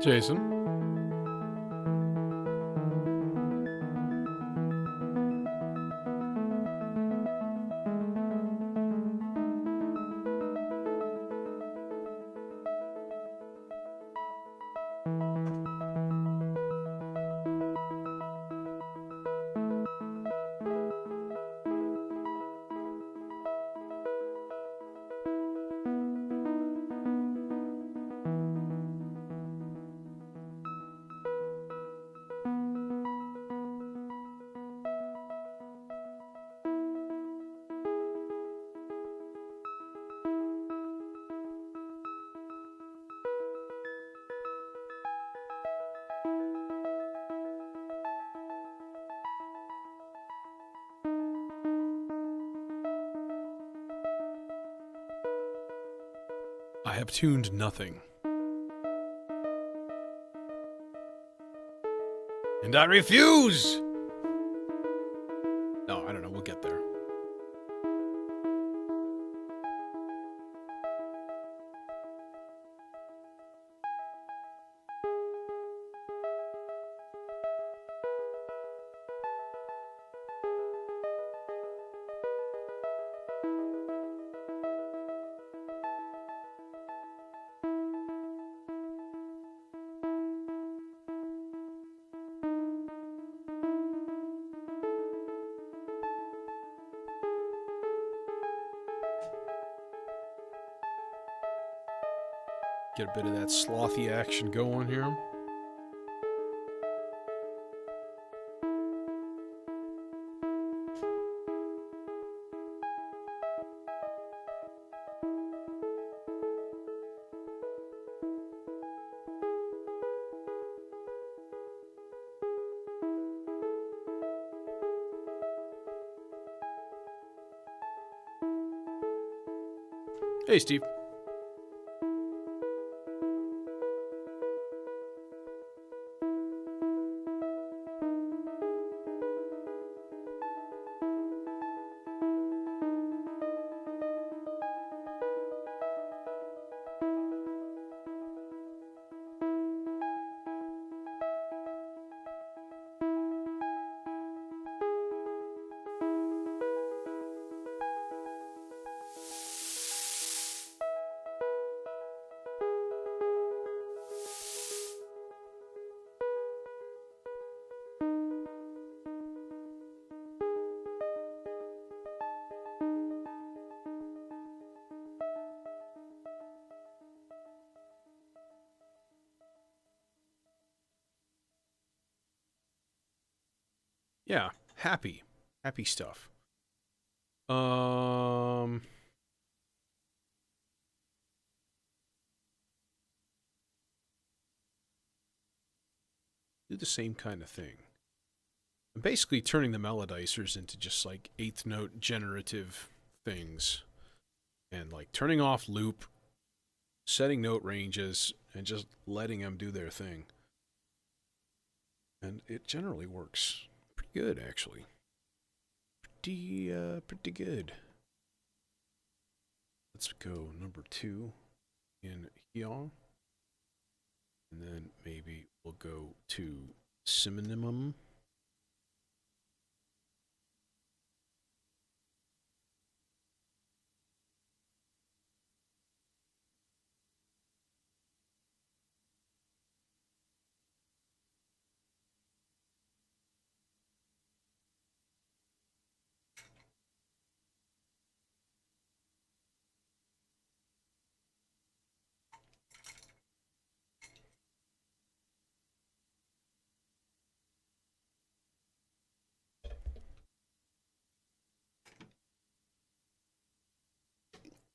Jason. I have tuned nothing. And I refuse! No, I don't know. We'll get there. Get a bit of that slothy action going here. Hey, Steve. Yeah, happy stuff. Do the same kind of thing. I'm basically turning the melodizers into just like eighth note generative things, and like turning off loop, setting note ranges, and just letting them do their thing. And it generally works pretty good, actually. Pretty good. Let's go number 2 in here. And then maybe we'll go to synonym.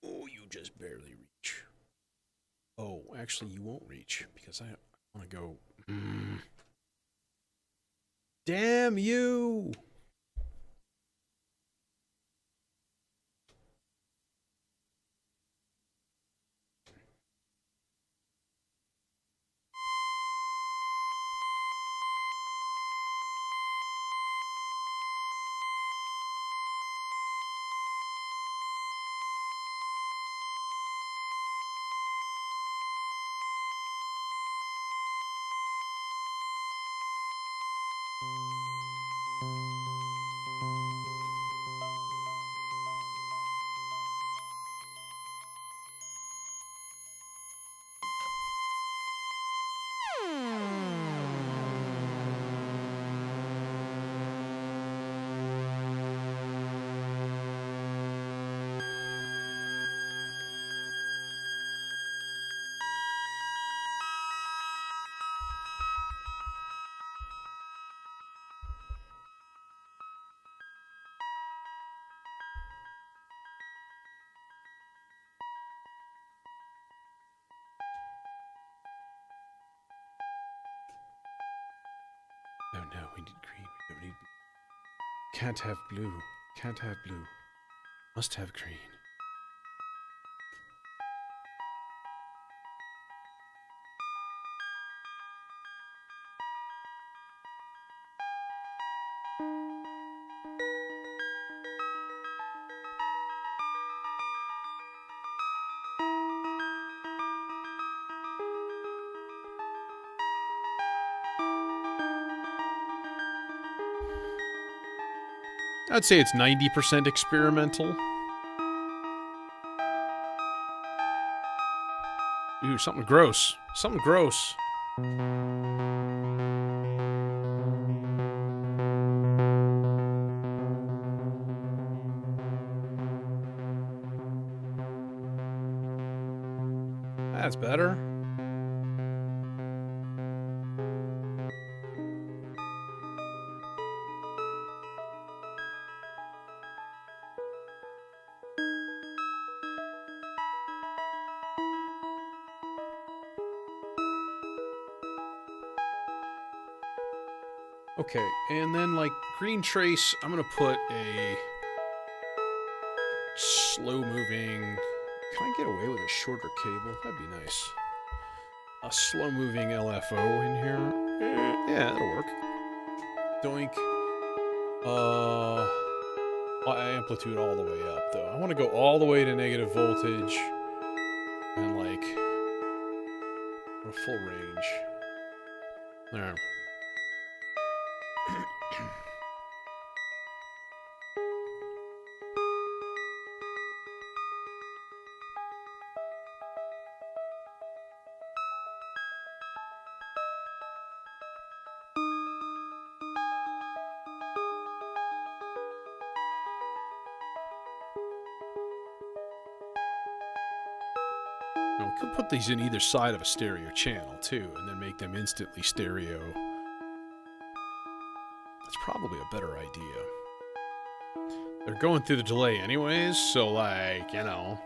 Oh, you just barely reach. Oh, actually, you won't reach because I want to go. Damn you! we need green. We don't need blue. Can't have blue. Can't have blue. Must have green. I'd say it's 90% experimental. Ooh, something gross. Something gross. That's better. Okay, and then like green trace, I'm gonna put a slow moving. Can I get away with a shorter cable? That'd be nice. A slow moving LFO in here. Yeah, that'll work. Doink. Amplitude all the way up though. I want to go all the way to negative voltage and like a full range. There. Now, we could put these in either side of a stereo channel too, and then make them instantly stereo. That's probably a better idea. They're going through the delay anyways, so like, you know.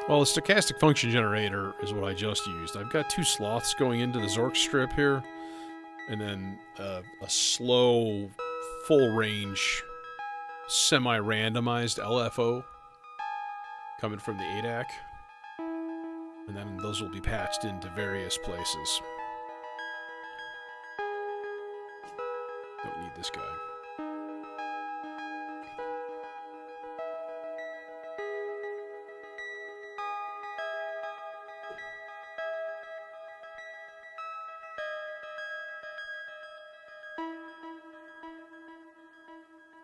Well, the stochastic function generator is what I just used. I've got two sloths going into the Zork strip here, and then a slow, full range, semi-randomized LFO coming from the ADAC. And then those will be patched into various places. Don't need this guy.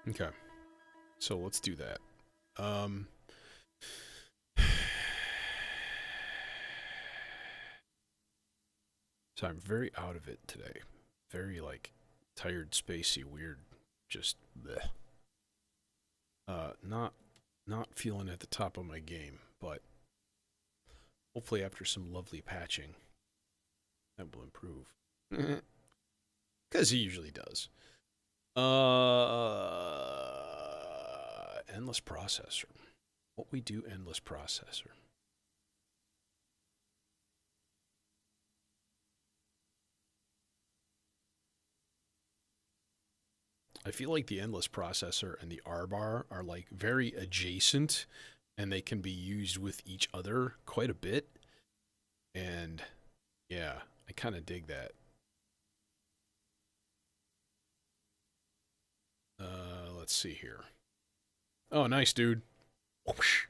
Okay. So let's do that. So I'm very out of it today. Very, like, tired, spacey, weird, just bleh. Not feeling at the top of my game, but hopefully after some lovely patching, that will improve. Because he usually does. Endless processor. What we do, endless processor. I feel like the endless processor and the R-bar are like very adjacent, and they can be used with each other quite a bit. And yeah, I kind of dig that. Let's see here. Oh, nice, dude. Whoosh.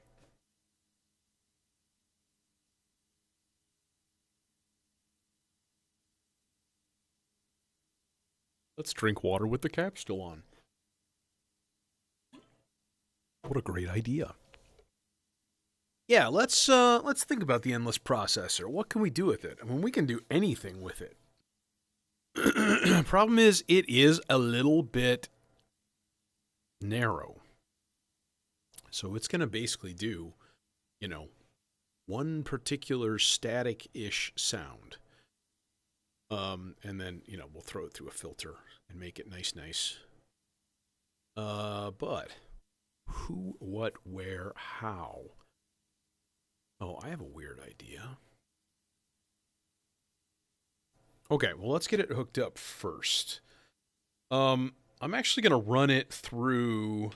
Let's drink water with the cap still on. What a great idea. Yeah, let's think about the endless processor. What can we do with it? I mean, we can do anything with it. Problem is, it is a little bit narrow. So it's going to basically do, you know, one particular static-ish sound. And then, you know, we'll throw it through a filter and make it nice. But who, what, where, how? Oh, I have a weird idea. Okay, well, let's get it hooked up first. I'm actually going to run it through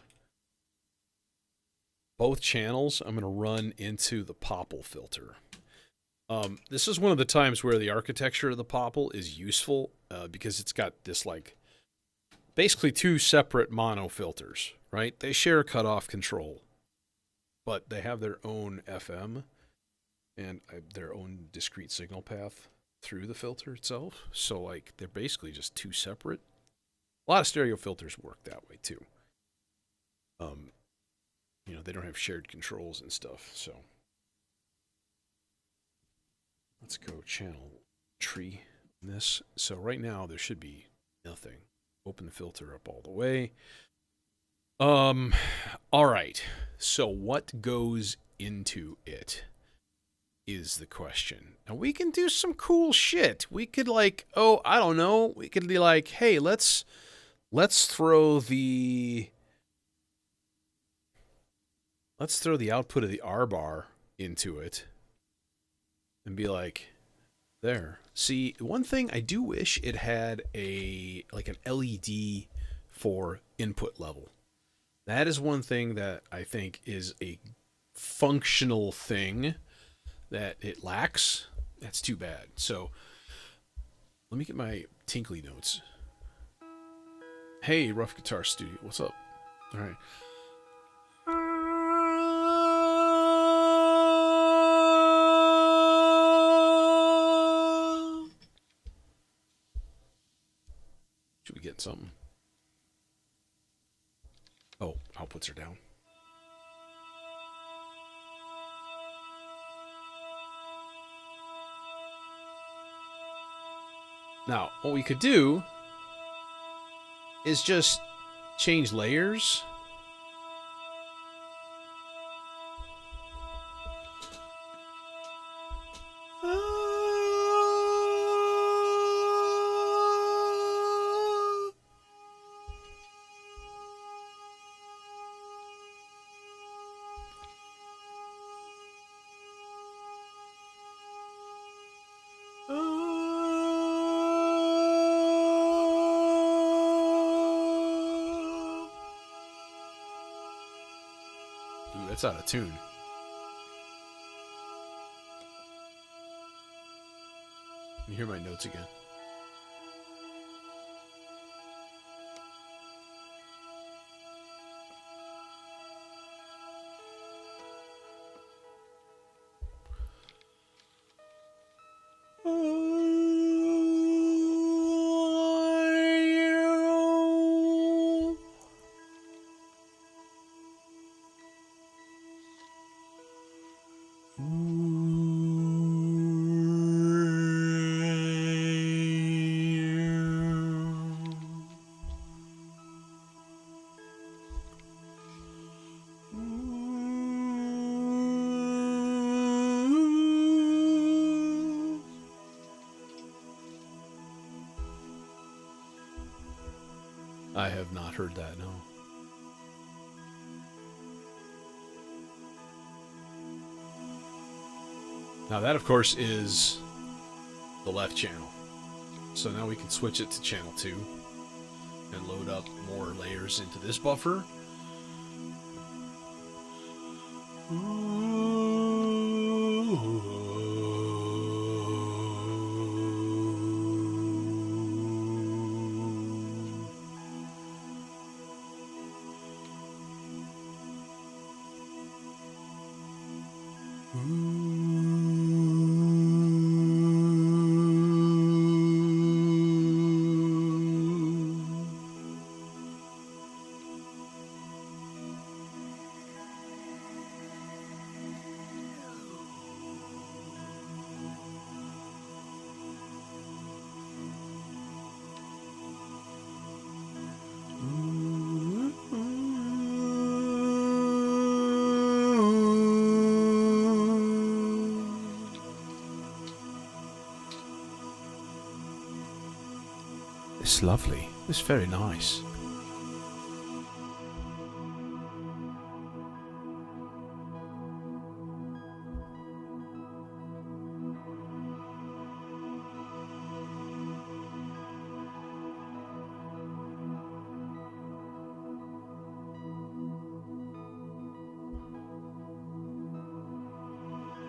both channels. I'm going to run into the Popple filter. This is one of the times where the architecture of the Popple is useful because it's got this like basically two separate mono filters, right? They share cutoff control, but they have their own FM and their own discrete signal path through the filter itself. So like they're basically just two separate. A lot of stereo filters work that way too. You know, they don't have shared controls and stuff. So let's go channel tree on this. So right now there should be nothing. Open the filter up all the way. All right. So what goes into it is the question. Now we can do some cool shit. We could like, oh, I don't know. We could be like, hey, let's throw the output of the R bar into it and be like, there. See, one thing I do wish it had an LED for input level. That is one thing that I think is a functional thing that it lacks. That's too bad. So let me get my tinkly notes. Hey, Rough Guitar Studio, what's up? All right. Should we get something? Oh, outputs are down. Now, what we could do is just change layers. Ooh, that's out of tune. Let me hear my notes again. I have not heard that, no. Now that, of course, is the left channel. So now we can switch it to channel 2 and load up more layers into this buffer. It's lovely. It's very nice.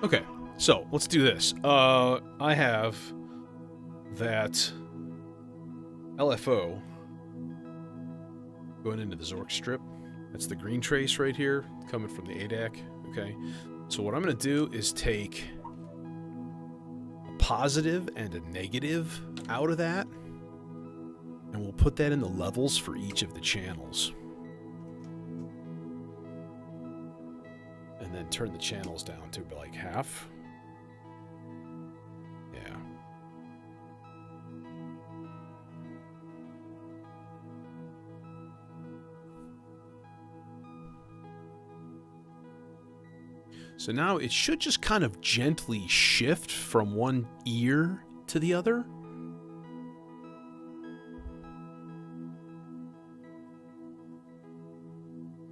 Okay, so let's do this. I have that LFO going into the Zork strip. That's the green trace right here, coming from the ADAC. Okay, so what I'm going to do is take a positive and a negative out of that, and we'll put that in the levels for each of the channels. And then turn the channels down to like half. Yeah. So now it should just kind of gently shift from one ear to the other.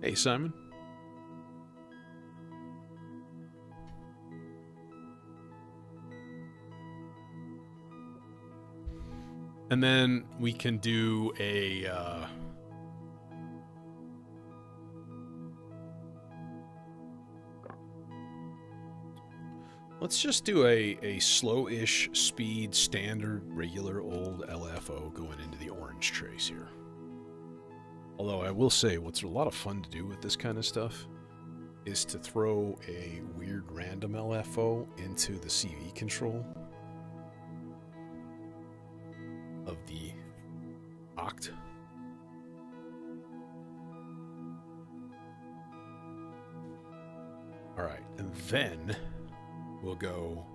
Hey, Simon. And then we can do a let's just do a slow-ish speed standard regular old LFO going into the orange trace here. Although I will say what's a lot of fun to do with this kind of stuff is to throw a weird random LFO into the CV control of the oct. All right, and then we'll go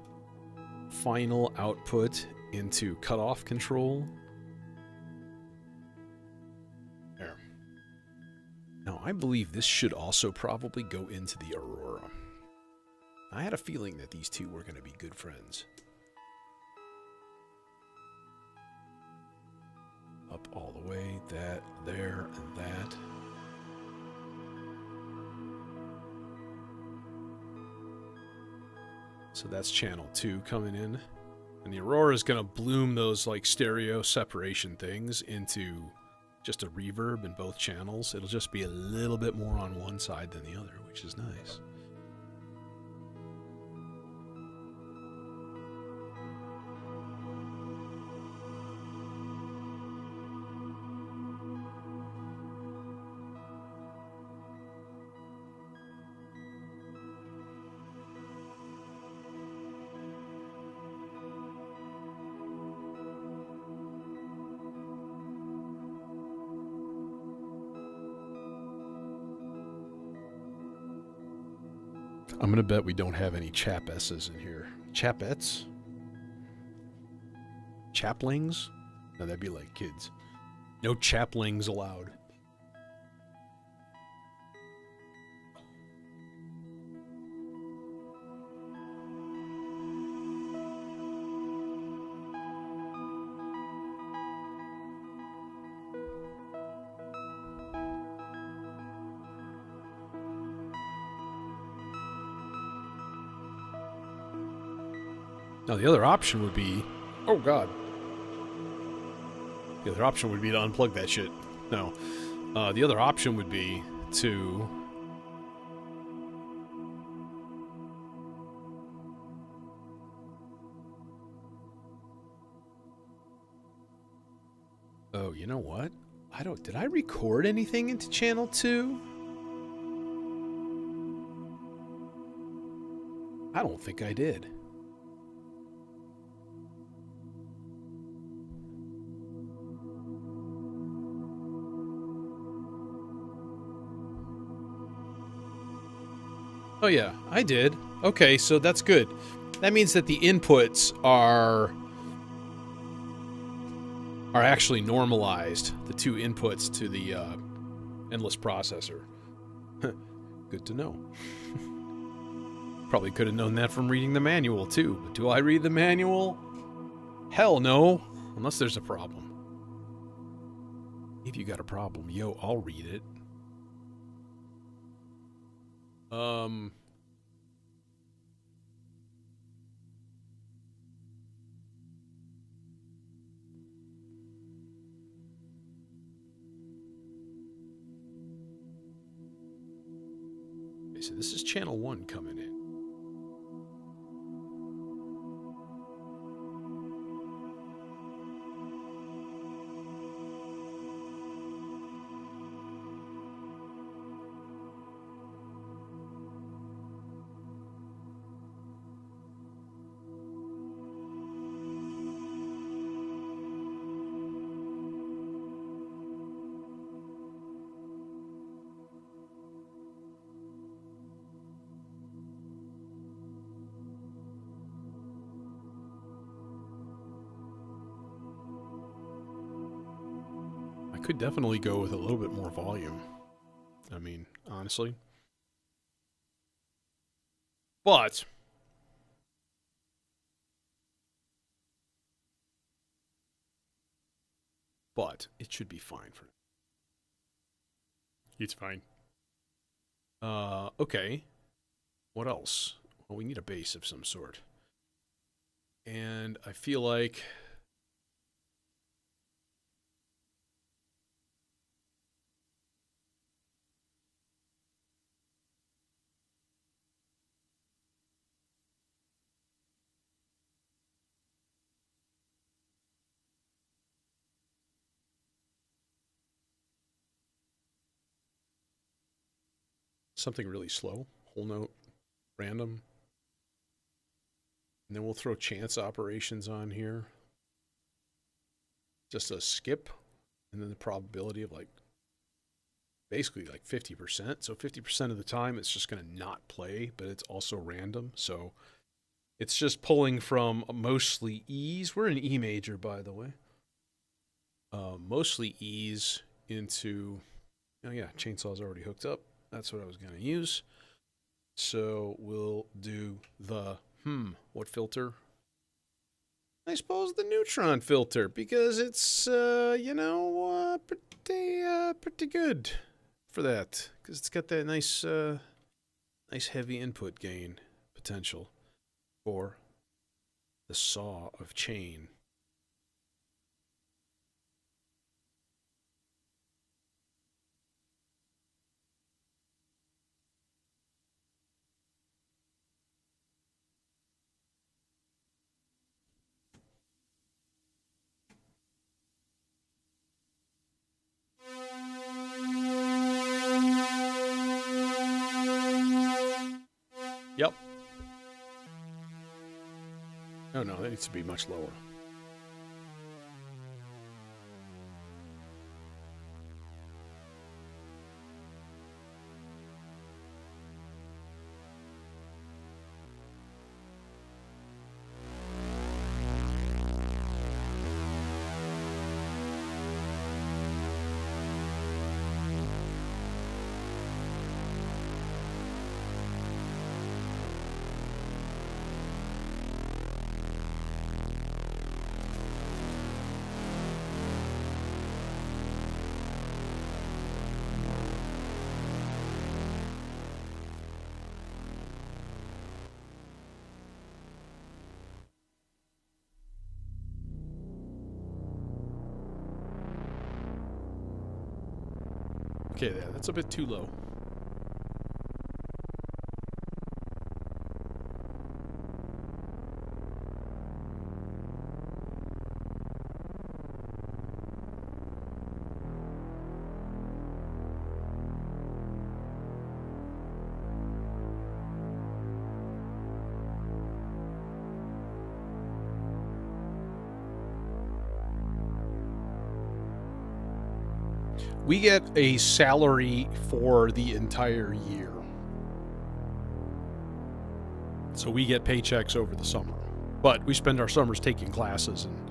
final output into cutoff control. There. Now, I believe this should also probably go into the Aurora. I had a feeling that these two were going to be good friends. Up all the way, that, there, and that. So that's channel 2 coming in. And the Aurora is going to bloom those like stereo separation things into just a reverb in both channels. It'll just be a little bit more on one side than the other, which is nice. I'm going to bet we don't have any chapesses in here. Chapettes? Chaplings? No, that'd be like kids. No chaplings allowed. Now, the other option would be... Oh, God. The other option would be to unplug that shit. No. The other option would be to... Oh, you know what? Did I record anything into channel 2? I don't think I did. Oh yeah, I did. Okay, so that's good. That means that the inputs are actually normalized. The two inputs to the endless processor. Good to know. Probably could have known that from reading the manual too. But do I read the manual? Hell no, unless there's a problem. If you got a problem, yo, I'll read it. Okay, so this is channel 1 coming in. could definitely go with a little bit more volume. I mean, honestly. But it should be fine for. It's fine. Okay. What else? Well, we need a bass of some sort. And I feel like something really slow, whole note, random. And then we'll throw chance operations on here. Just a skip, and then the probability of like basically like 50%. So 50% of the time it's just going to not play, but it's also random. So it's just pulling from mostly E's. We're in E major, by the way. Mostly E's into, oh yeah, chainsaw's already hooked up. That's what I was going to use. So we'll do the, what filter? I suppose the neutron filter, because it's, pretty good for that. Because it's got that nice heavy input gain potential for the saw of chain. Yep. Oh no, that needs to be much lower. Okay, yeah, that's a bit too low. We get a salary for the entire year. So we get paychecks over the summer. But we spend our summers taking classes and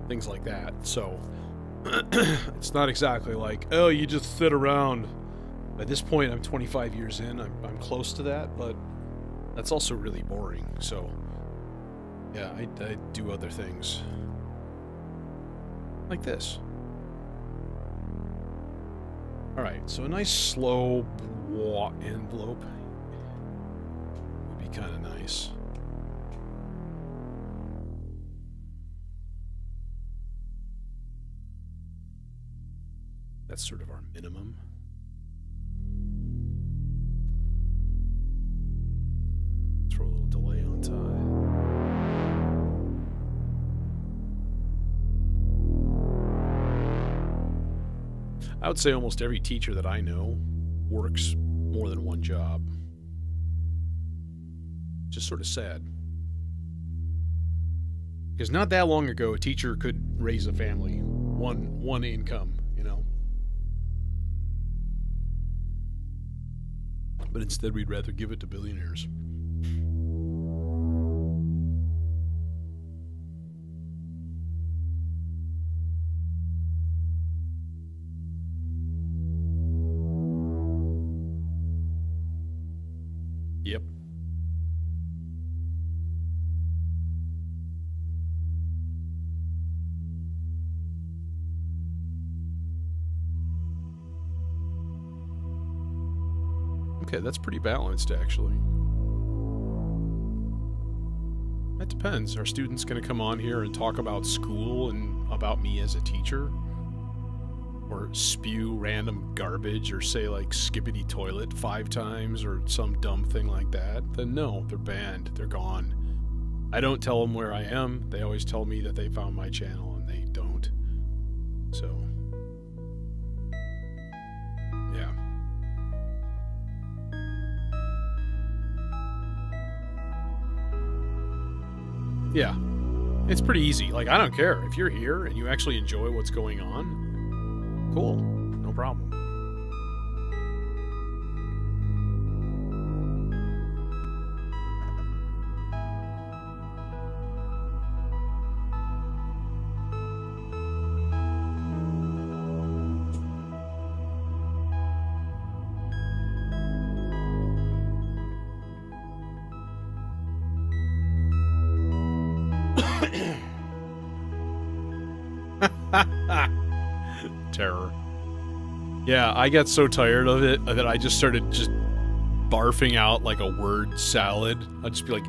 things like that. So it's not exactly like, oh, you just sit around. At this point, I'm 25 years in. I'm close to that, but that's also really boring. So yeah, I do other things. Like this. Alright, so a nice slow envelope would be kind of nice. That's sort of our minimum. Throw a little delay on tie. I would say almost every teacher that I know works more than one job. Just sort of sad. Because not that long ago, a teacher could raise a family, one income, you know. But instead, we'd rather give it to billionaires. Yep. Okay, that's pretty balanced, actually. That depends. Are students going to come on here and talk about school and about me as a teacher? Or spew random garbage or say, like, skippity toilet 5 times or some dumb thing like that? Then no, they're banned. They're gone. I don't tell them where I am. They always tell me that they found my channel, and they don't. So, yeah. Yeah. It's pretty easy. Like, I don't care. If you're here and you actually enjoy what's going on, cool. No problem. Terror. Yeah, I got so tired of it that I just started just barfing out like a word salad. I'd just be like,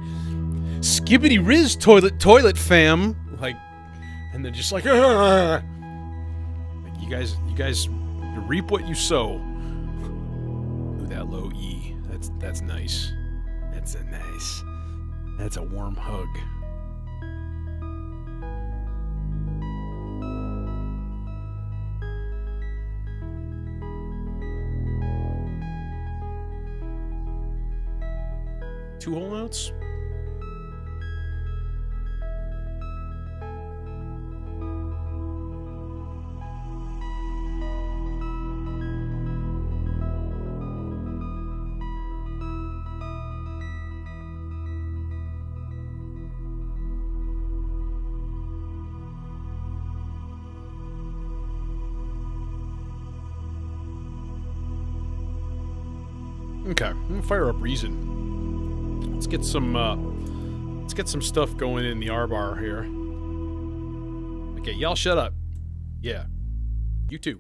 skibbity riz toilet fam. Like, and then just like, like you guys reap what you sow. Ooh, that low E. That's nice. That's a warm hug. Two whole notes? Okay, I'm gonna fire up Reason. Let's get some stuff going in the R-bar here. Okay, y'all shut up. Yeah. You too.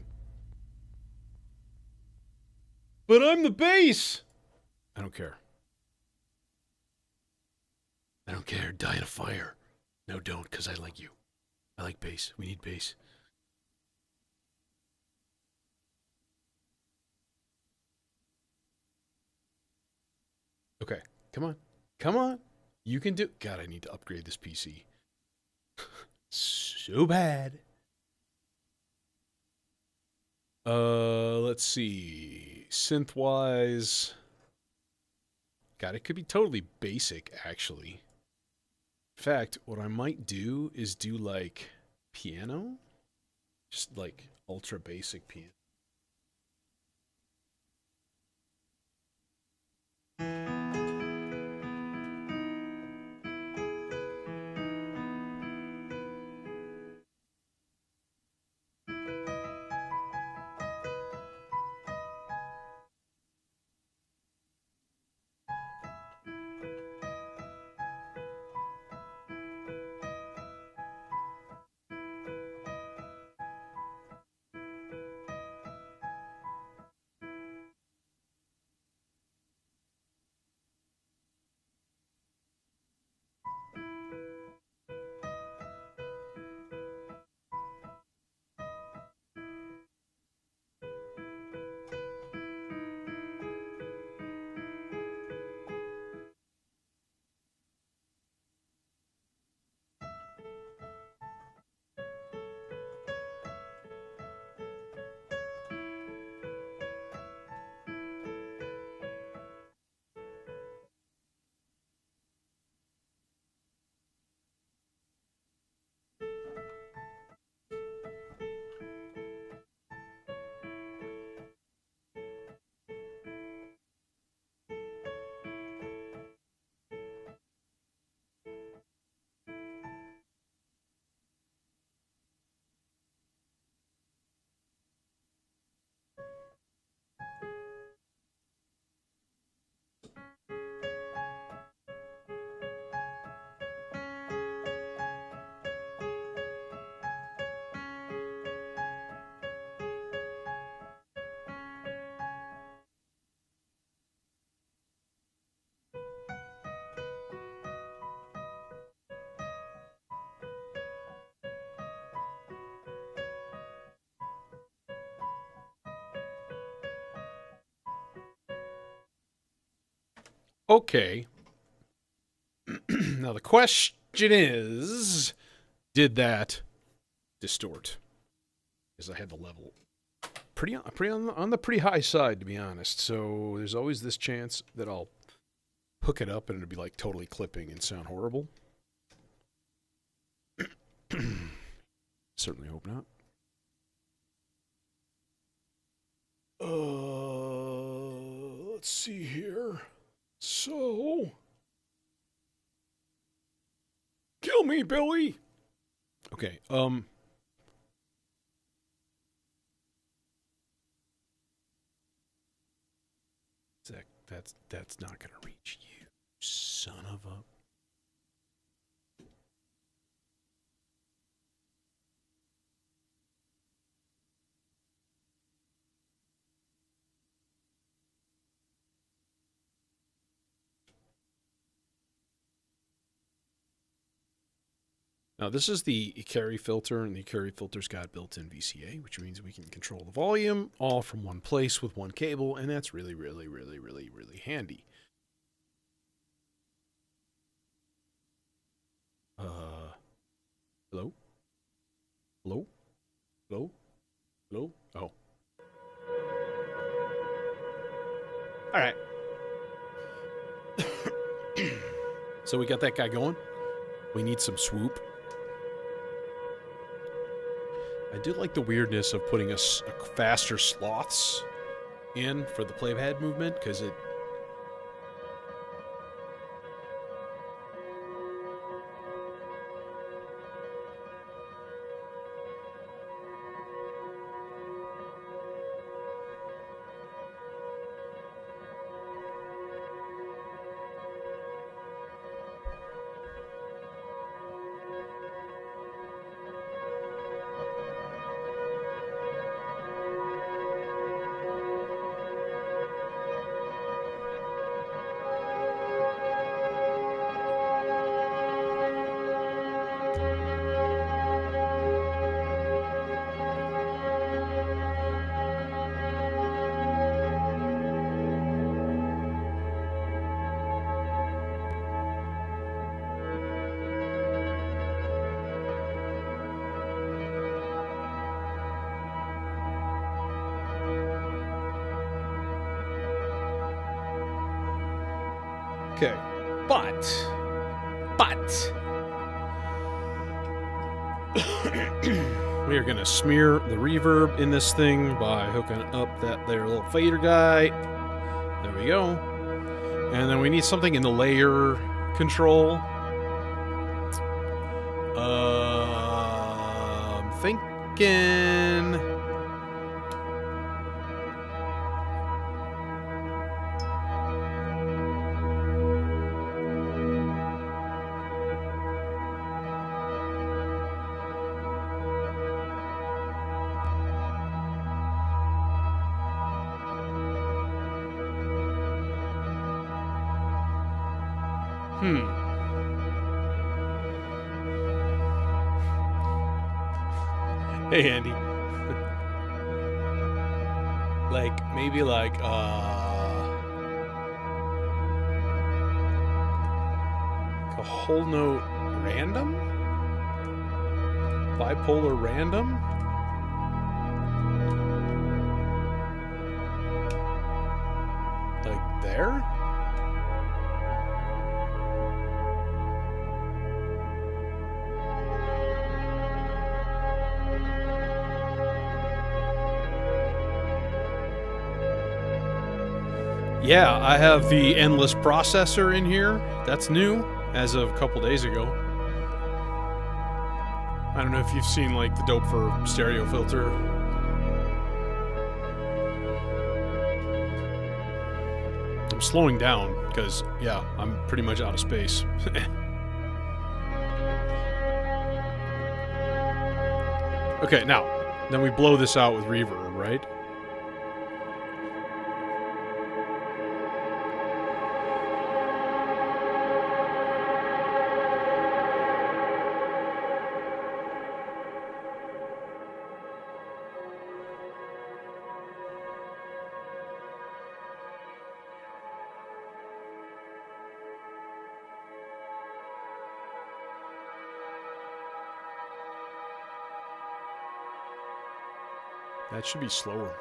But I'm the bass! I don't care. I don't care. Die in a fire. No, don't, because I like you. I like bass. We need bass. Okay, come on. Come on. You can do... God, I need to upgrade this PC. So bad. Let's see. Synth-wise... God, it could be totally basic, actually. In fact, what I might do is do, like, piano? Just, like, ultra basic piano. Okay. Now the question is, did that distort? Because I had the level pretty on the pretty high side, to be honest. So there's always this chance that I'll hook it up and it'll be like totally clipping and sound horrible. Certainly hope not. Let's see here. So, kill me, Billy. Okay. Zach, that's not gonna reach you, son of a. Now, this is the carry filter, and the carry filter's got built-in VCA, which means we can control the volume all from one place with one cable, and that's really, really, really, really, really handy. Hello? Hello? Hello? Hello? Oh. All right. So we got that guy going. We need some swoop. I do like the weirdness of putting a faster sloths in for the playhead movement, because it... Okay, but we are going to smear the reverb in this thing by hooking up that there little fader guy. There we go. And then we need something in the layer control. I'm thinking... Hey, Andy. Maybe a whole note random? Bipolar random? Like there? Yeah, I have the endless processor in here. That's new as of a couple days ago. I don't know if you've seen like the dope for stereo filter. I'm slowing down because, yeah, I'm pretty much out of space. Okay, now, then we blow this out with reverb, right? That should be slower.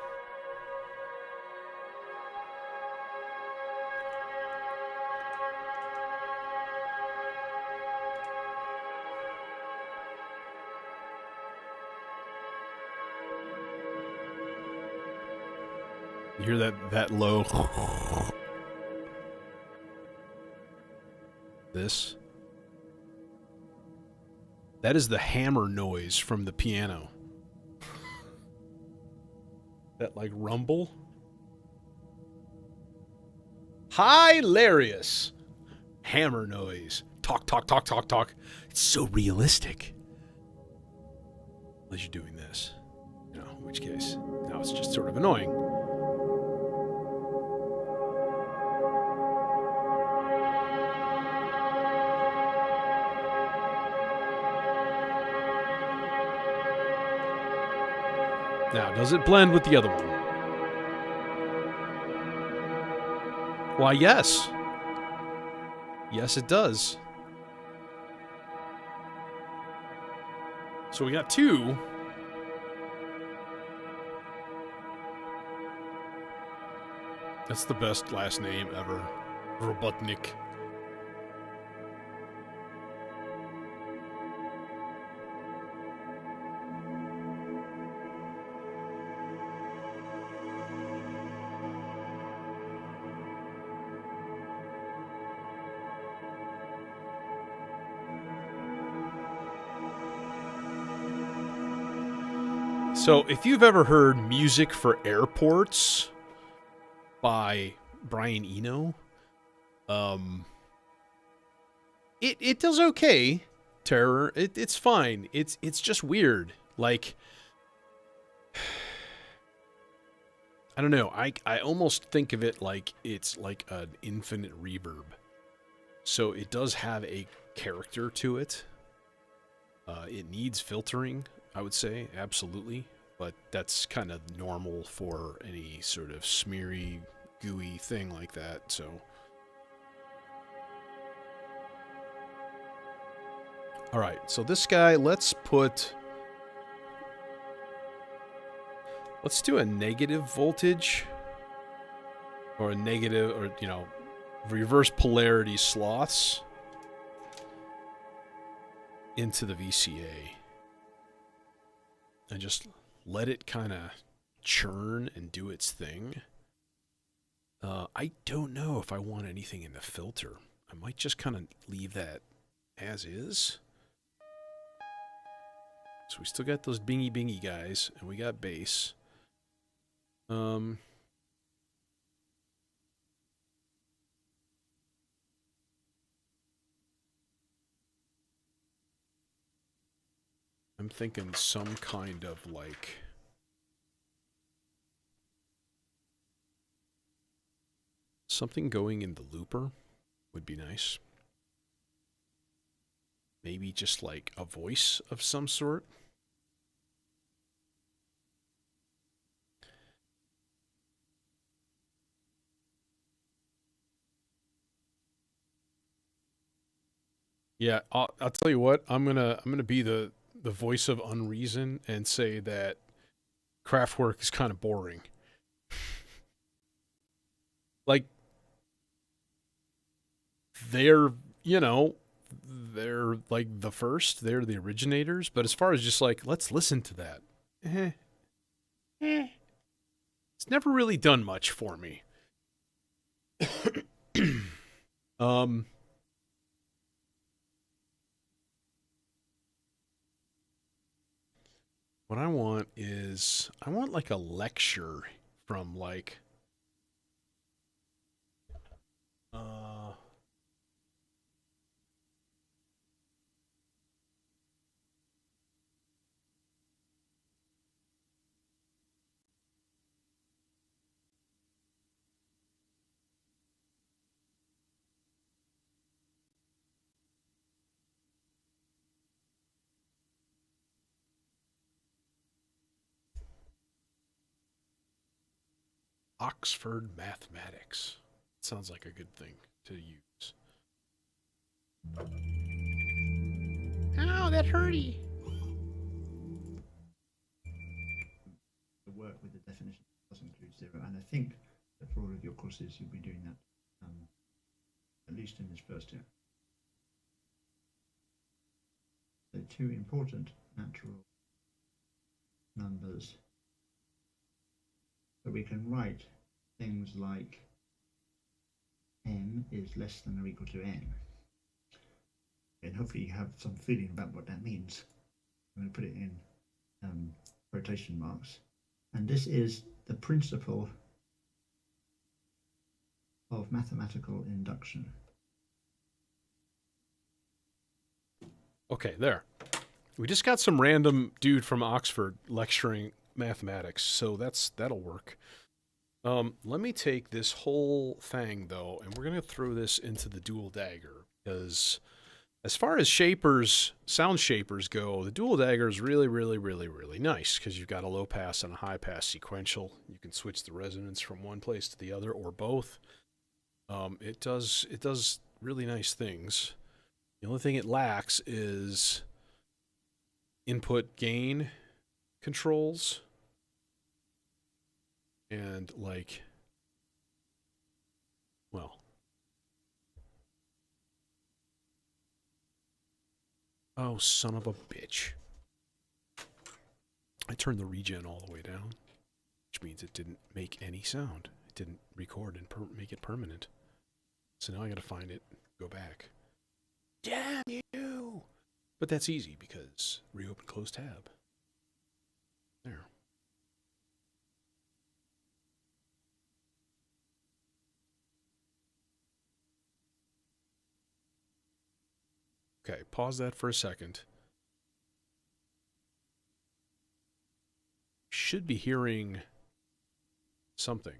You hear that low? This? That is the hammer noise from the piano. That, like, rumble. Hilarious. Hammer noise. Talk, talk, talk, talk, talk. It's so realistic. Unless you're doing this. You know, in which case, now it's just sort of annoying. Now, does it blend with the other one? Why, yes. Yes, it does. So we got two. That's the best last name ever. Robotnik. So, if you've ever heard Music for Airports by Brian Eno, it does okay. Terror, it's fine. It's just weird. Like, I don't know. I almost think of it like it's like an infinite reverb. So it does have a character to it. It needs filtering, I would say, absolutely. But that's kind of normal for any sort of smeary, gooey thing like that, so. Alright, so this guy, let's do a negative voltage. Or a negative, or, you know, reverse polarity sloths into the VCA. And just let it kind of churn and do its thing. I don't know if I want anything in the filter. I might just kind of leave that as is. So we still got those bingy bingy guys, and we got bass. I'm thinking some kind of like something going in the looper would be nice. Maybe just like a voice of some sort. Yeah, I'll tell you what. I'm gonna be the voice of unreason and say that Kraftwerk is kind of boring. Like, they're, you know, they're like the first, they're the originators, but as far as just like, let's listen to that. It's never really done much for me. What I want is, I want like a lecture from like, Oxford Mathematics. Sounds like a good thing to use. Ow, that hurty. work with the definition that does include zero, and I think that for all of your courses you'll be doing that, at least in this first year. So two important natural numbers. So we can write things like m is less than or equal to n. And hopefully you have some feeling about what that means. I'm going to put it in quotation marks. And this is the principle of mathematical induction. Okay, there. We just got some random dude from Oxford lecturing mathematics, so that'll work. Let me take this whole thing, though, and we're going to throw this into the dual dagger, because as far as shapers, sound shapers go, the dual dagger is really, really, really, really nice, because you've got a low pass and a high pass sequential. You can switch the resonance from one place to the other, or both. It does really nice things. The only thing it lacks is input gain controls and, like, well, oh, son of a bitch. I turned the regen all the way down, which means it didn't make any sound. It didn't record and make it permanent. So now I gotta find it, go back. Damn you! But that's easy because reopen, close tab. There. Okay, pause that for a second. Should be hearing something.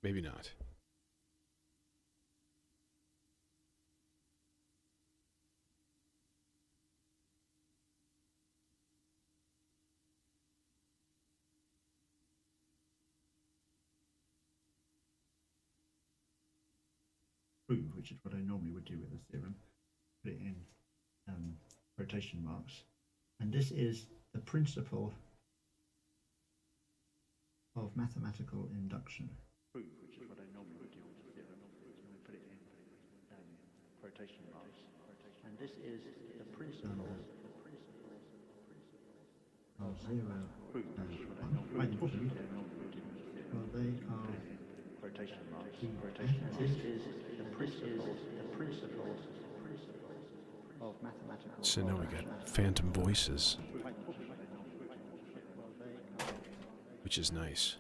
Maybe not. Which is what I normally would do with a theorem. Put it in quotation marks. And this is the principle of mathematical induction. Which is what I normally would do with a theorem. Put it in quotation marks. And this is the principle of zero. Well, they are quotation marks. This is the principle of mathematical. So now we got phantom voices, which is nice.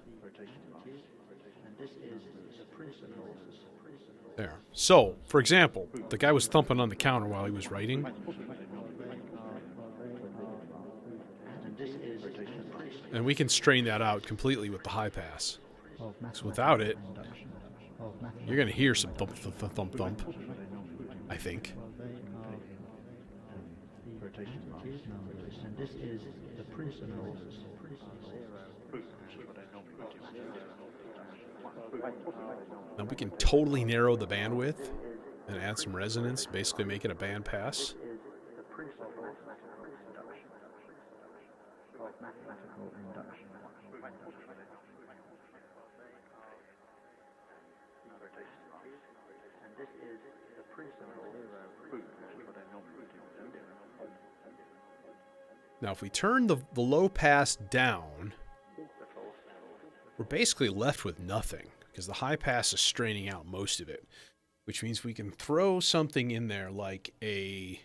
There. So, for example, the guy was thumping on the counter while he was writing. And we can strain that out completely with the high pass. So without it, you're going to hear some thump, thump, thump, thump, thump, I think. Now we can totally narrow the bandwidth and add some resonance, basically make it a band pass. Now, if we turn the low pass down, we're basically left with nothing because the high pass is straining out most of it, which means we can throw something in there like a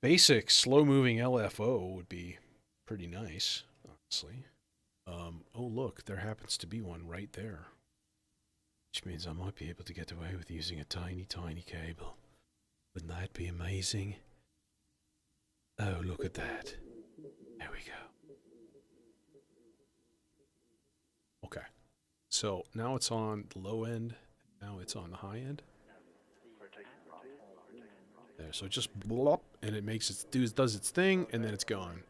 basic slow-moving LFO would be pretty nice, honestly. Oh, look, there happens to be one right there, which means I might be able to get away with using a tiny, tiny cable. Wouldn't that be amazing? Oh, look at that. There we go. Okay. So now it's on the low end. Now it's on the high end. There. So it just blop, and it makes its does its thing, and then it's gone.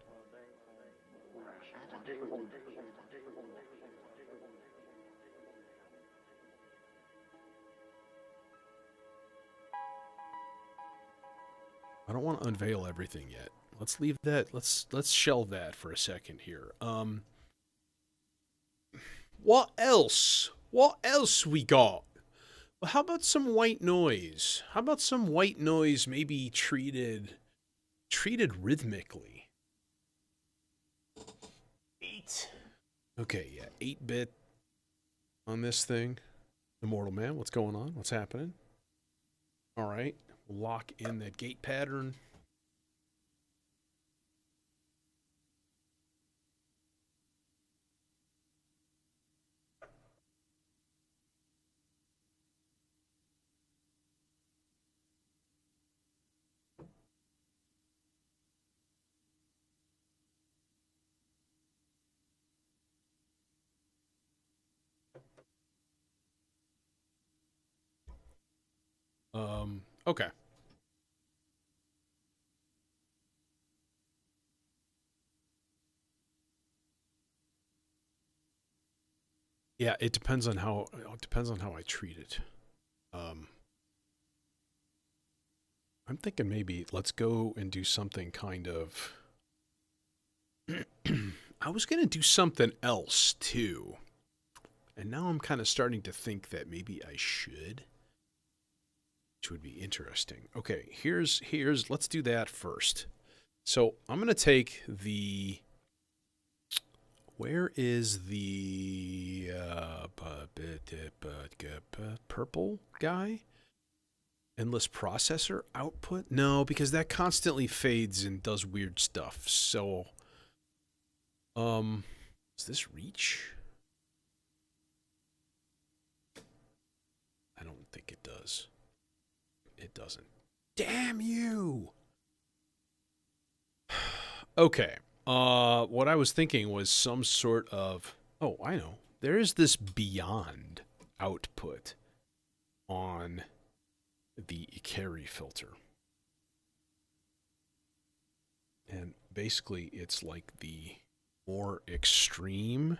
I don't want to unveil everything yet. let's leave that. Let's shelve that for a second here. What else? What else we got? Well, how about some white noise? How about some white noise maybe treated rhythmically? 8. Okay, yeah, 8-bit on this thing. Immortal Man, what's going on? What's happening? All right, we'll lock in that gate pattern. Okay. Yeah, it depends on how I treat it. Um, I'm thinking maybe let's go and do something kind of. I was gonna do something else too, and now I'm kind of starting to think that maybe I should, which would be interesting. Okay, here's let's do that first. So I'm gonna take the. Where is the purple guy? Endless processor output? No, because that constantly fades and does weird stuff. So, does this reach? I don't think it does. It doesn't. Damn you! Okay. What I was thinking was some sort of. Oh, I know. There is this beyond output on the Ikari filter. And basically, it's like the more extreme.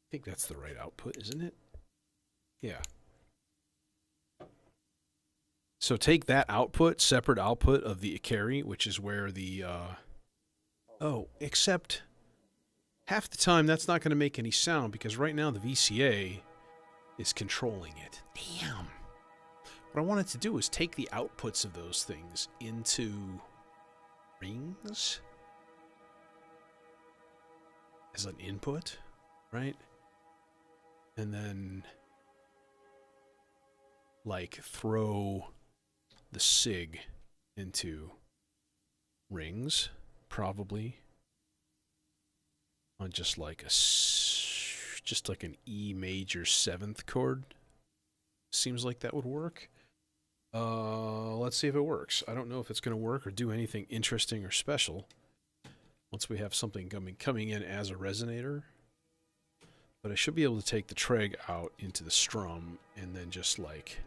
I think that's the right output, isn't it? Yeah. So take that output, separate output of the Ikari, which is where the. Oh, except half the time that's not going to make any sound because right now the VCA is controlling it. Damn. What I wanted to do is take the outputs of those things into rings as an input, right? And then like throw the SIG into rings, probably on just like an E major 7th chord. Seems like that would work. Let's see if it works. I don't know if it's going to work or do anything interesting or special once we have something coming in as a resonator. But I should be able to take the treg out into the strum and then just like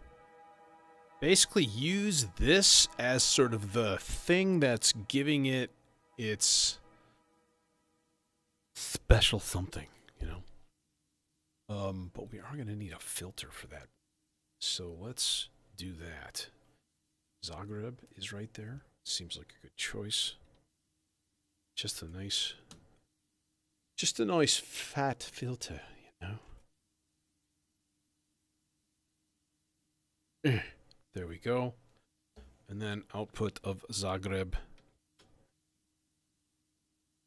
basically use this as sort of the thing that's giving it its special something, you know. But we are going to need a filter for that. So let's do that. Zagreb is right there. Seems like a good choice. Just a nice fat filter, you know. There we go. And then output of Zagreb.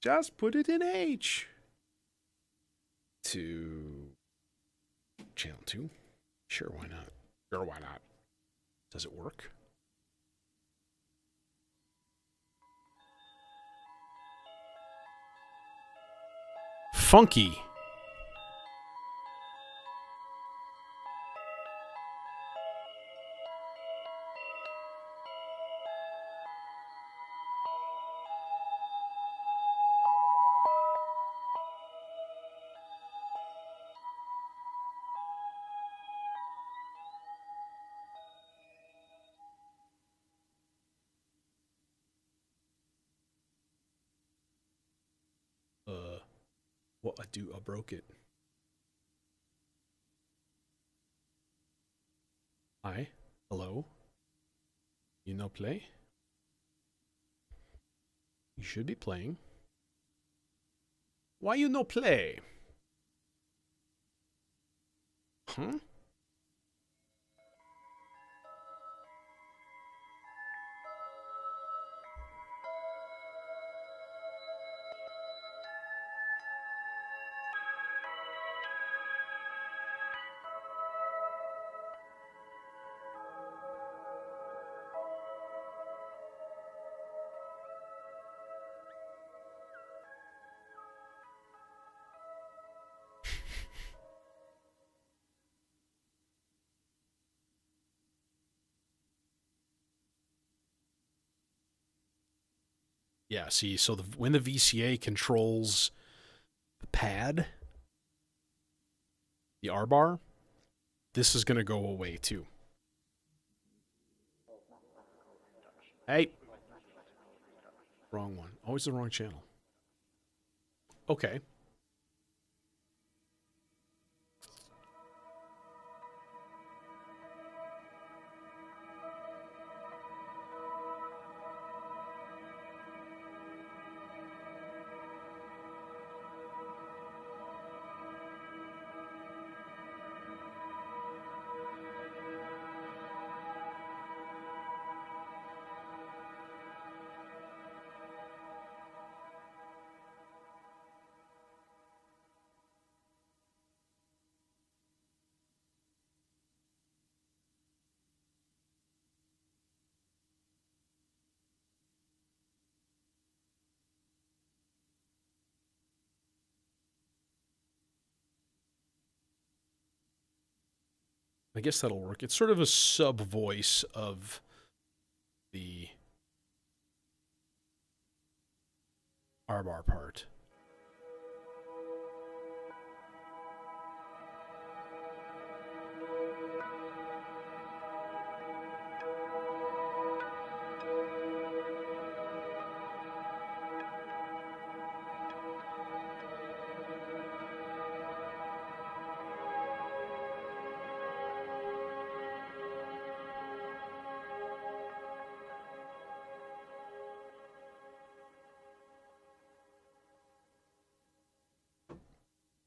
Just put it in H. To channel 2. Sure, why not? Sure, why not? Does it work? Funky. What I do, I broke it. Hi, hello. You know play? You should be playing. Why you no play? Huh? Yeah, see, so when the VCA controls the pad, the R bar, this is going to go away too. Hey. Wrong one. Always the wrong channel. Okay. I guess that'll work. It's sort of a sub voice of the R bar part.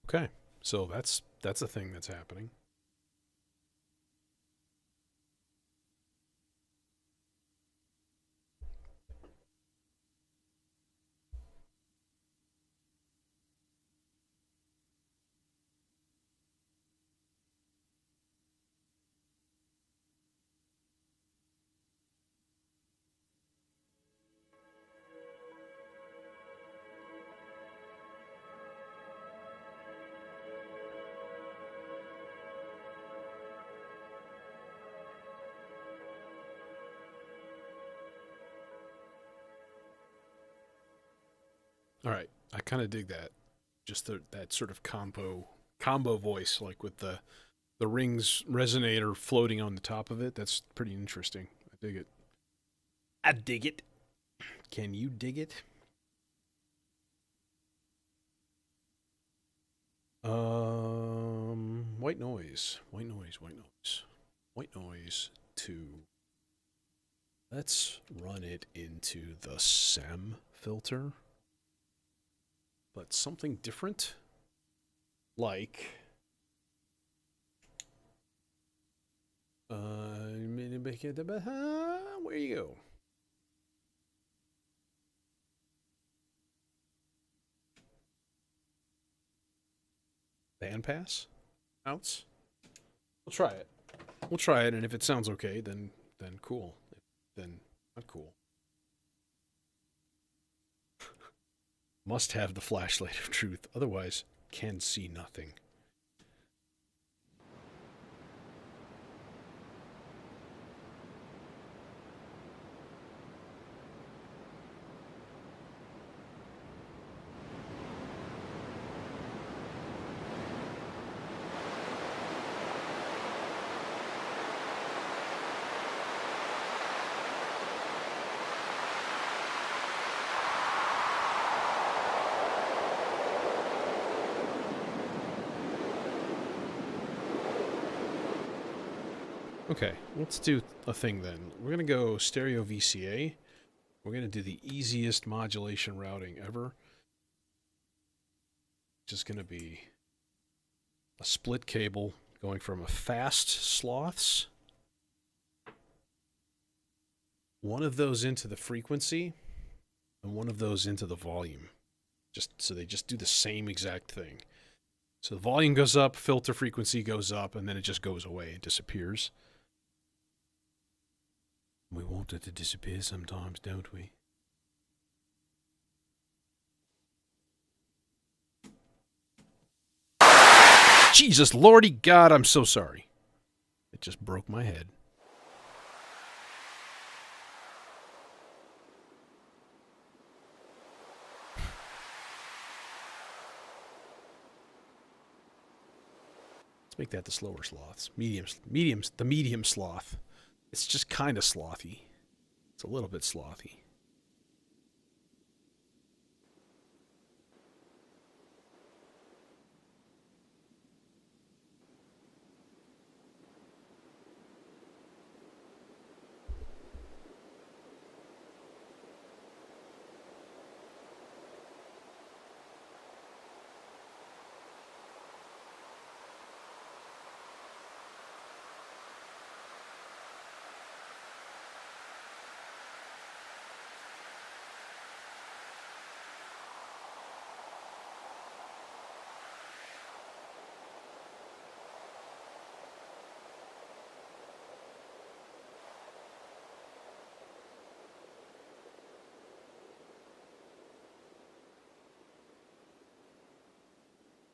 Okay, so that's a thing that's happening. All right, I kind of dig that. Just that sort of combo voice, like with the rings resonator floating on the top of it. That's pretty interesting. I dig it. I dig it. Can you dig it? White noise, white noise, white noise, white noise 2. Let's run it into the SEM filter, but something different, like where you go? Bandpass? Outs? We'll try it. We'll try it, and if it sounds okay, then cool. Then not cool. Must have the flashlight of truth, otherwise can see nothing. Okay, let's do a thing then. We're going to go stereo VCA. We're going to do the easiest modulation routing ever. Just going to be a split cable going from a fast sloths, one of those into the frequency, and one of those into the volume. Just so they just do the same exact thing. So the volume goes up, filter frequency goes up, and then it just goes away and disappears. We want it to disappear sometimes, don't we? Jesus Lordy God, I'm so sorry. It just broke my head. Let's make that the slower sloths. The medium sloth. It's just kind of slothy. It's a little bit slothy.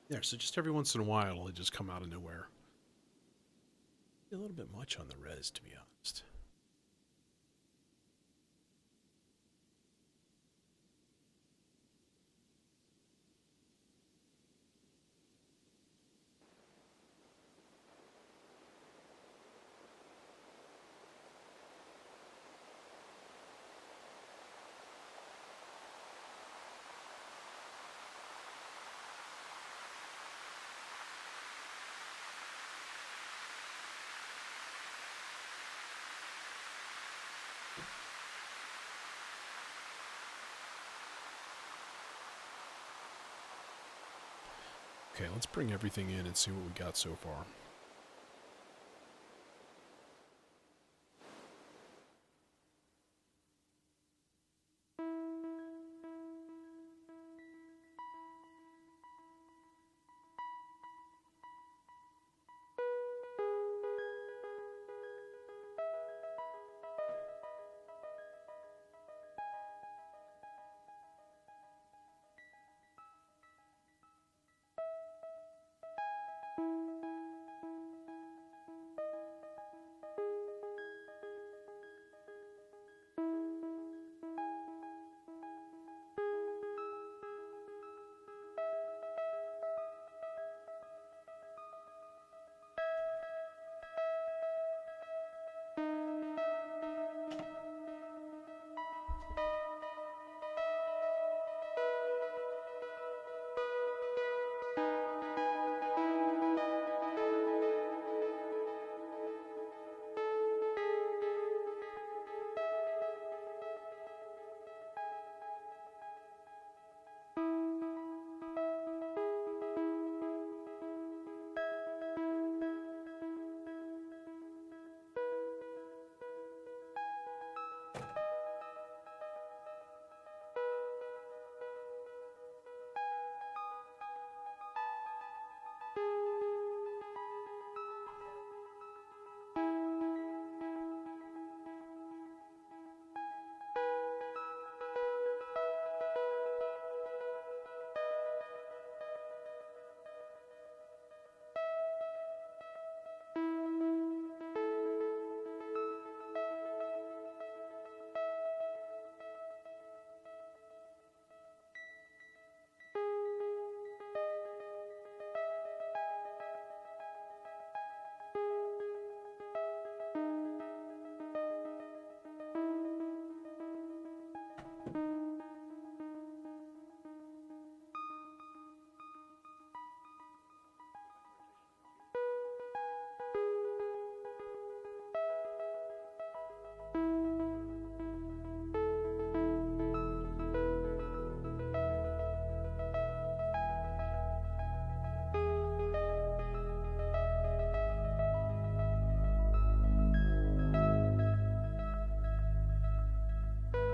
Yeah, so just every once in a while it'll just come out of nowhere. A little bit much on the res, to be honest. Okay, let's bring everything in and see what we got so far.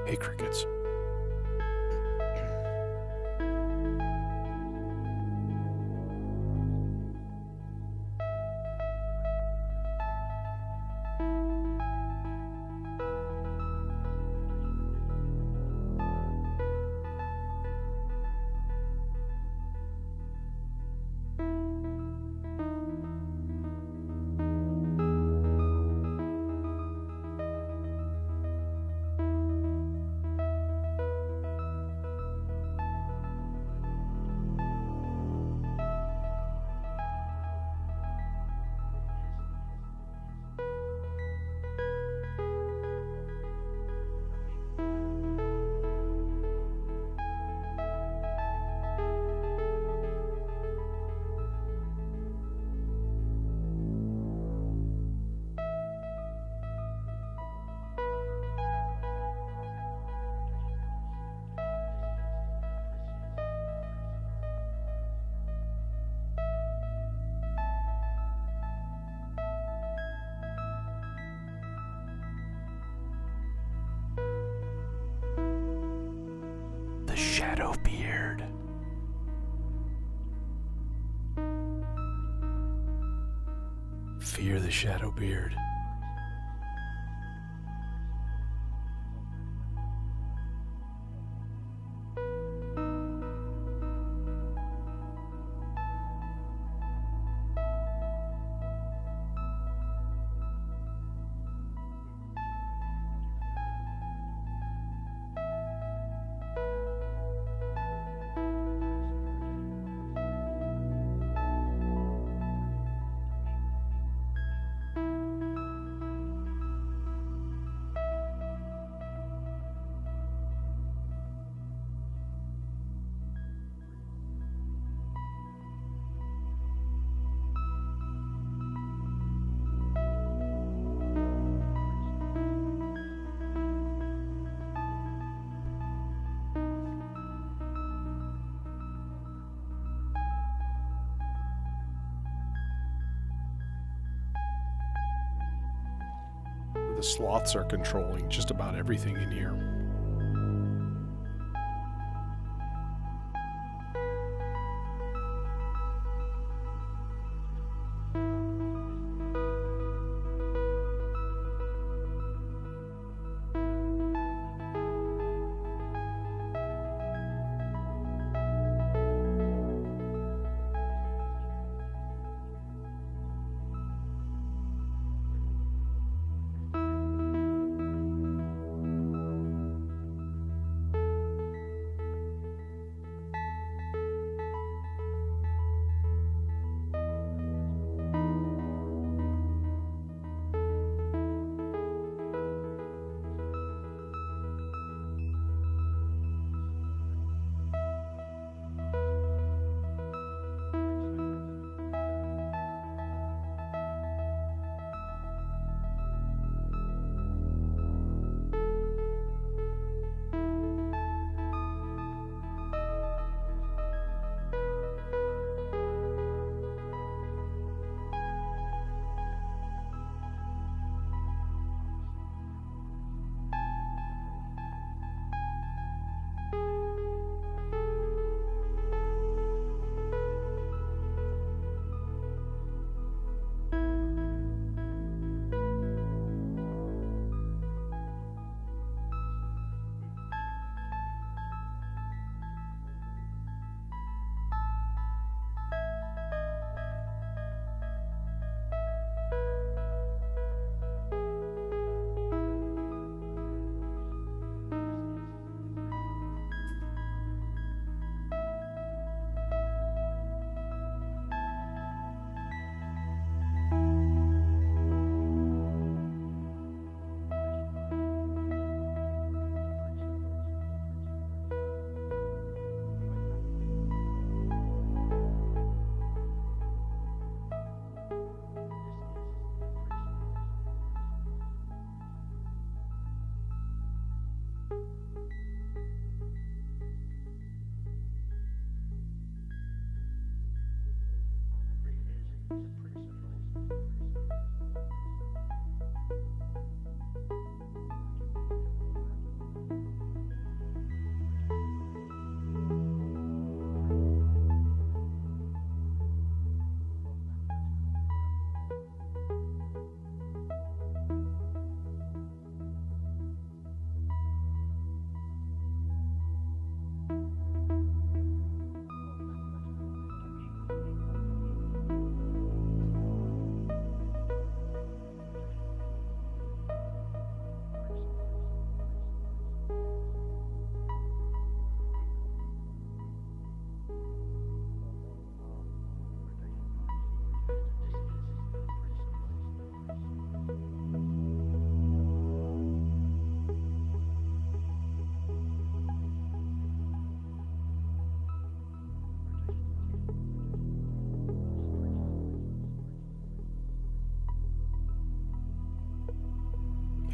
Hey, crickets. The Shadow Beard. Fear the Shadow Beard. The sloths are controlling just about everything in here.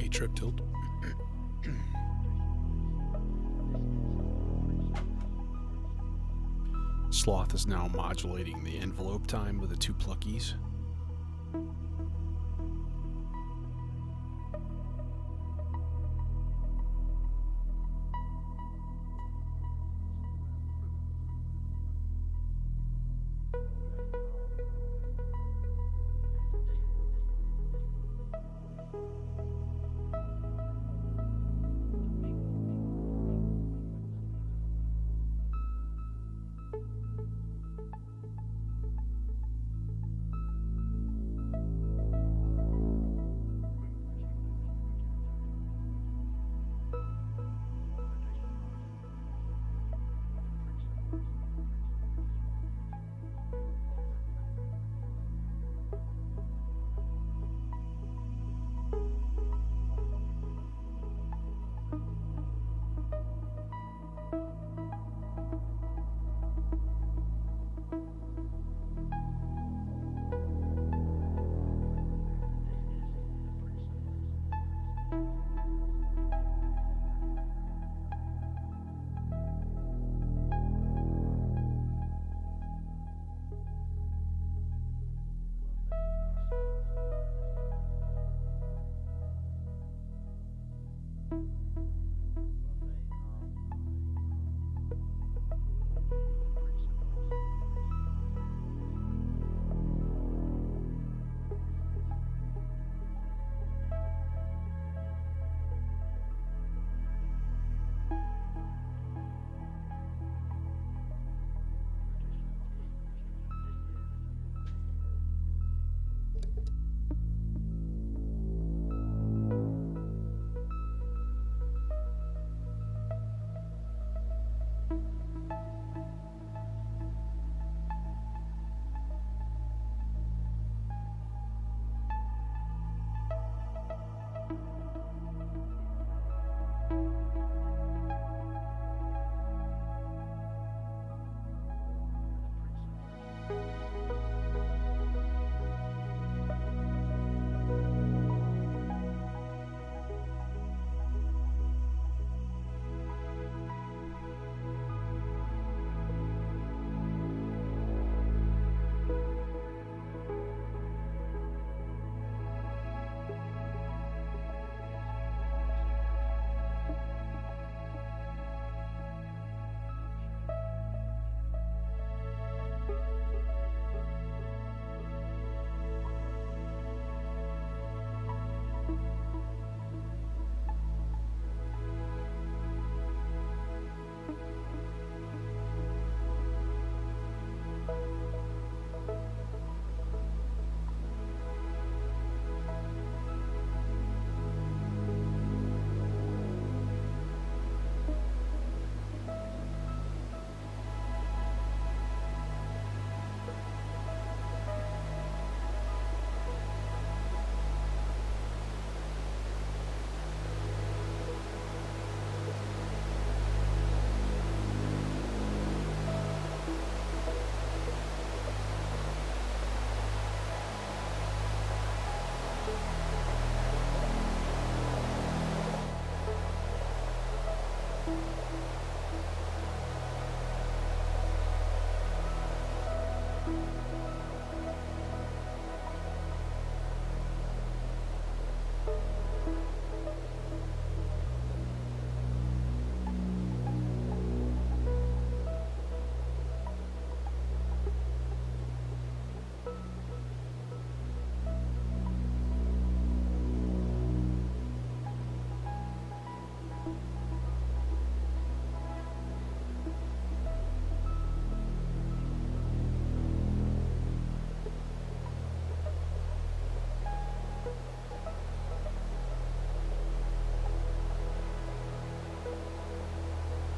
Hey, trip tilt. Sloth is now modulating the envelope time with the 2 pluckies.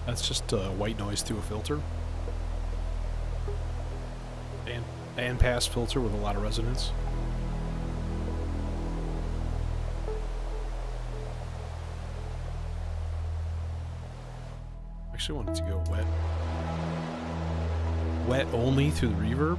That's just white noise through a filter. And pass filter with a lot of resonance. Actually want it to go wet. Wet only through the reverb.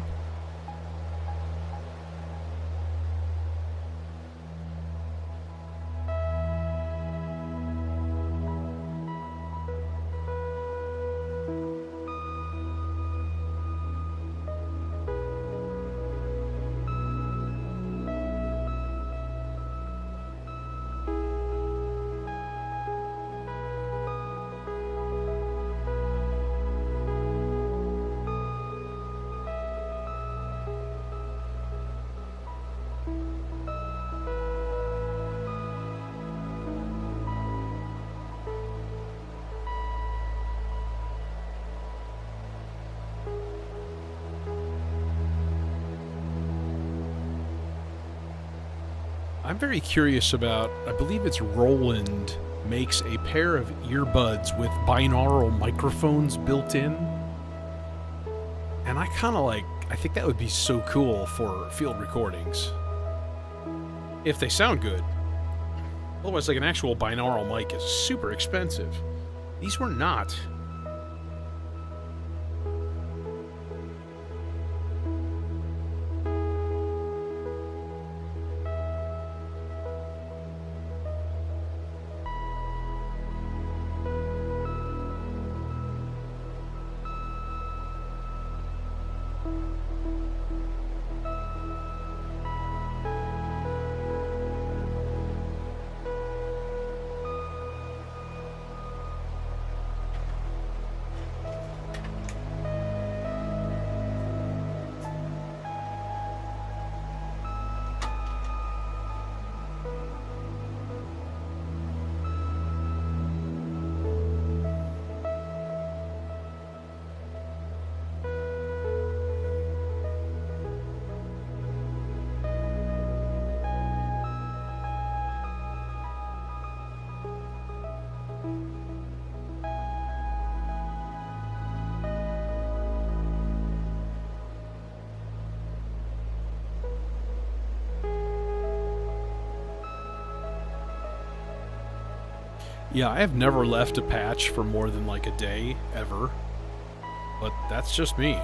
I'm very curious about, I believe it's Roland makes a pair of earbuds with binaural microphones built in. And I think that would be so cool for field recordings. If they sound good. Otherwise, like an actual binaural mic is super expensive. These were not. Yeah, I have never left a patch for more than like a day, ever. But that's just me.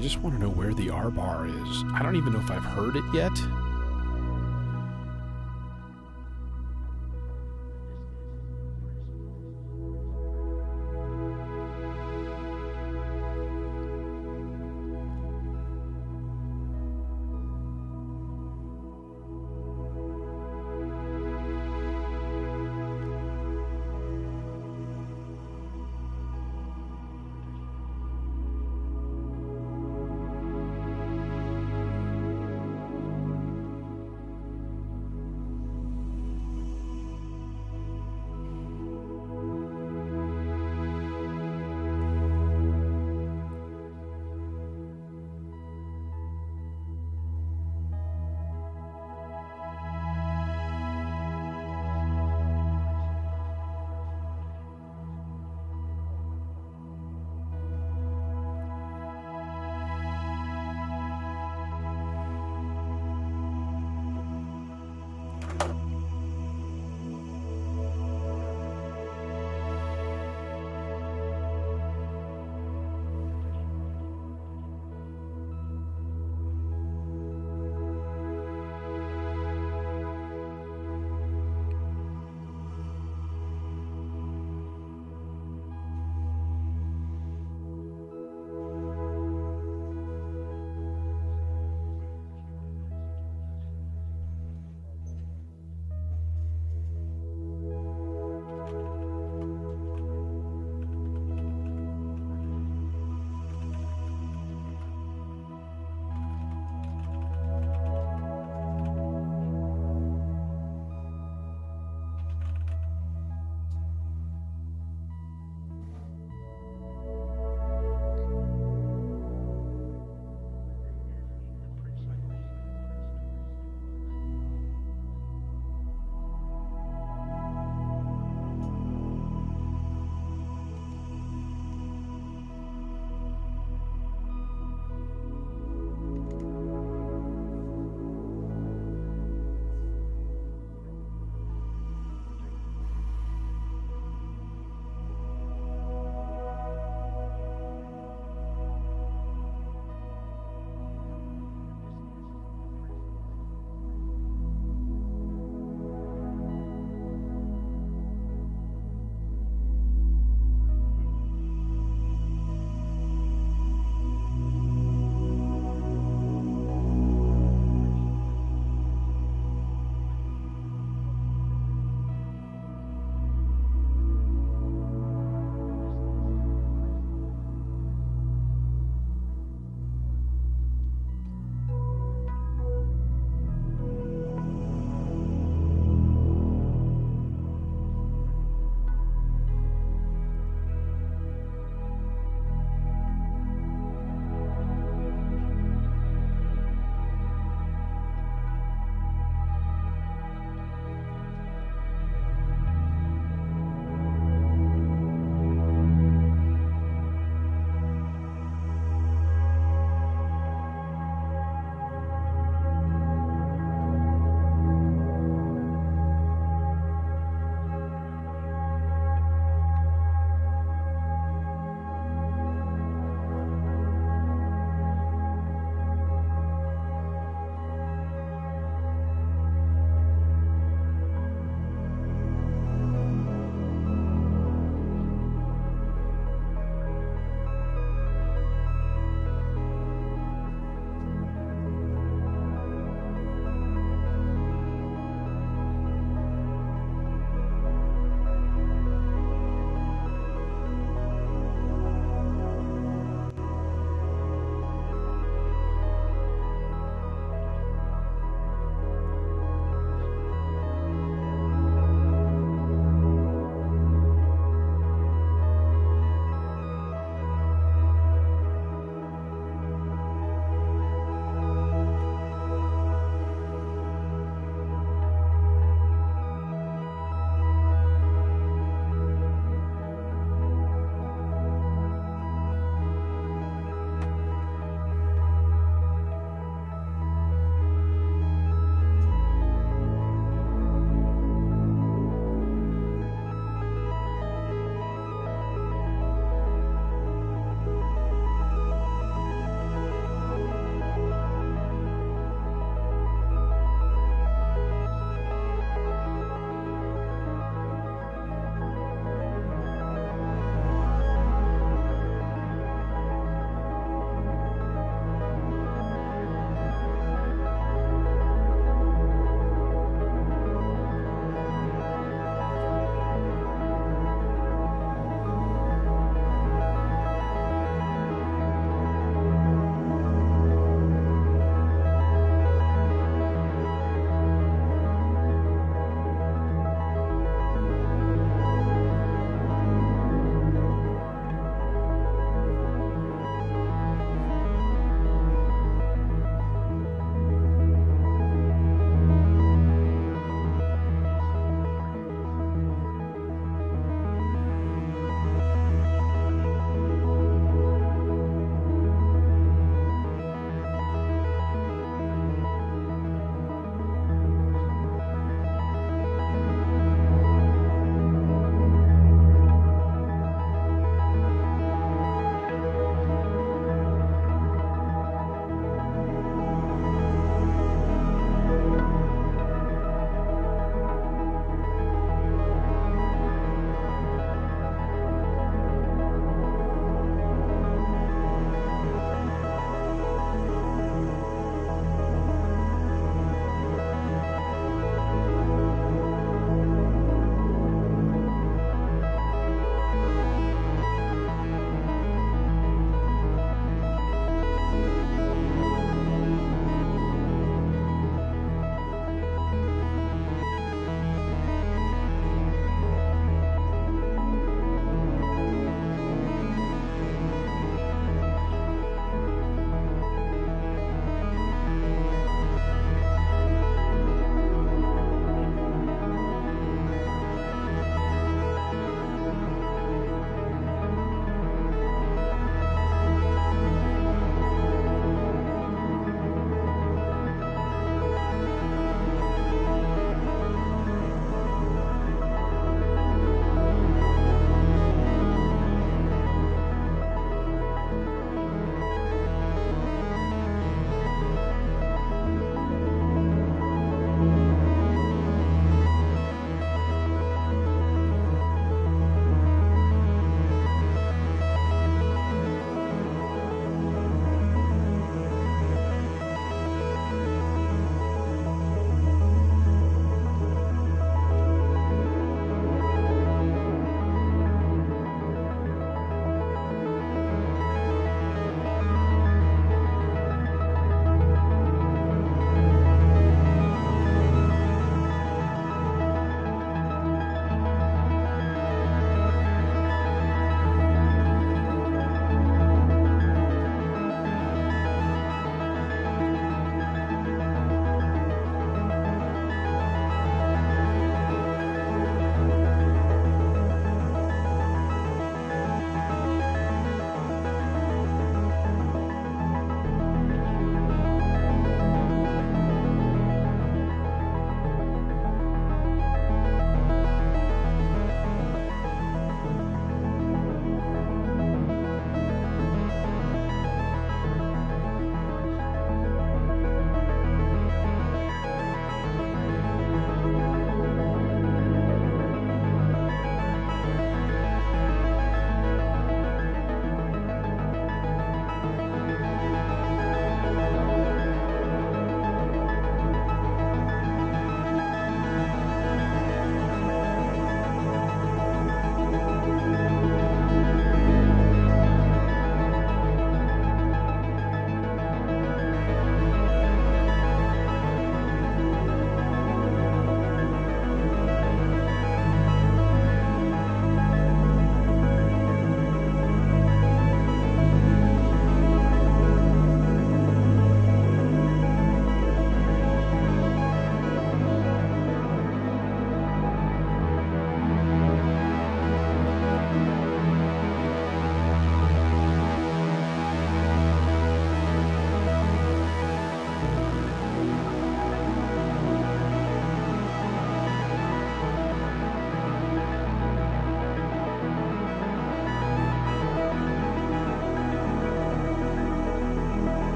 I just want to know where the R bar is. I don't even know if I've heard it yet.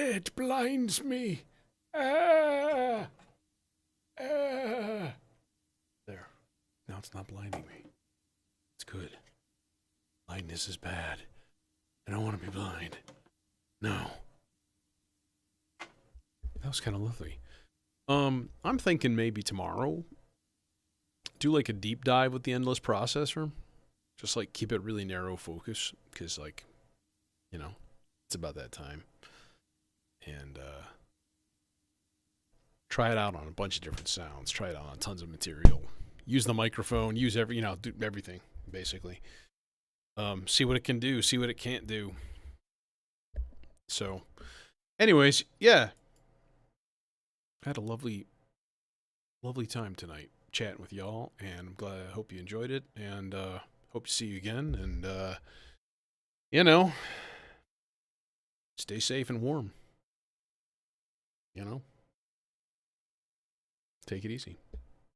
It blinds me. Ah! Ah! There. Now it's not blinding me. It's good. Blindness is bad. I don't want to be blind. No. That was kind of lovely. I'm thinking maybe tomorrow do like a deep dive with the endless processor. Just like keep it really narrow focus, because like, it's about that time. And try it out on a bunch of different sounds. Try it out on tons of material. Use the microphone. Use do everything basically. See what it can do. See what it can't do. So, anyways, yeah, I had a lovely time tonight chatting with y'all, and I'm glad. I hope you enjoyed it, and hope to see you again. And stay safe and warm. Take it easy.